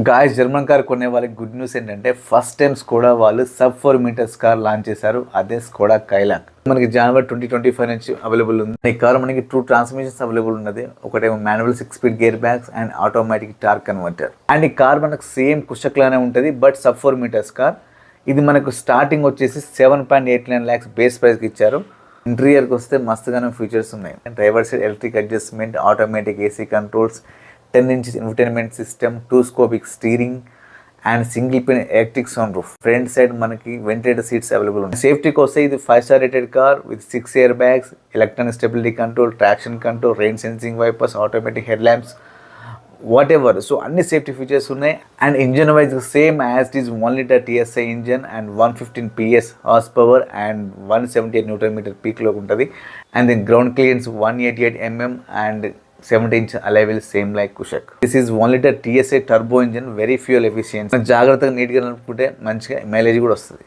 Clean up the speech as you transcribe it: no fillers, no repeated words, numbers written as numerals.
Guys, German car కొనే వాళ్ళకి good news ఏంటంటే ఫస్ట్ టైం స్కోడా వాళ్ళు sub 4 meters కార్ లాంచ్ చేశారు. అదే స్కోడా కైలాక్. మనకి జనవరి 2025 నుంచి అవైలబుల్ ఉంది. ఈ కార్ మనకి 2 ట్రాన్స్మిషన్స్ అవైలబుల్ ఉన్నది. ఒకటేమో manual 6-speed gear bags and automatic torque converter. And ఈ కార్ మనకు సేమ్ కుషక్ లానే ఉంటుంది, బట్ sub 4 meters కార్. ఇది మనకు స్టార్టింగ్ వచ్చేసి 7.89 lakhs బేస్ ప్రైస్కి ఇచ్చారు. ఇంటీరియర్కి వస్తే మస్తుగానే ఫీచర్స్ ఉన్నాయి. Driver side electric adjustment, automatic AC controls, 10 inches infotainment system, 2-scopic steering and single pin electric sound roof. Front side మనకి వెంటిలేటర్ సీట్స్ అవైలబుల్ ఉన్నాయి. సేఫ్టీకి వస్తే ఇది 5-star rated car with 6 air bags, electronic stability control, traction control, rain sensing wipers, automatic head lamps, what ever. So అన్ని safety features ఉన్నాయి. And engine wise same as it is 1 liter TSI engine and 115 PS horse power and 178 Nm పీక్లో ఉంటుంది. And then ground clearance 188 mm and 70-inch alloy wheels same like Kushaq. This is 1 liter TSI turbo engine, very fuel efficient. జాగ్రత్తగా నీట్గా నడుపుకుంటే మంచిగా mileage కూడా వస్తుంది.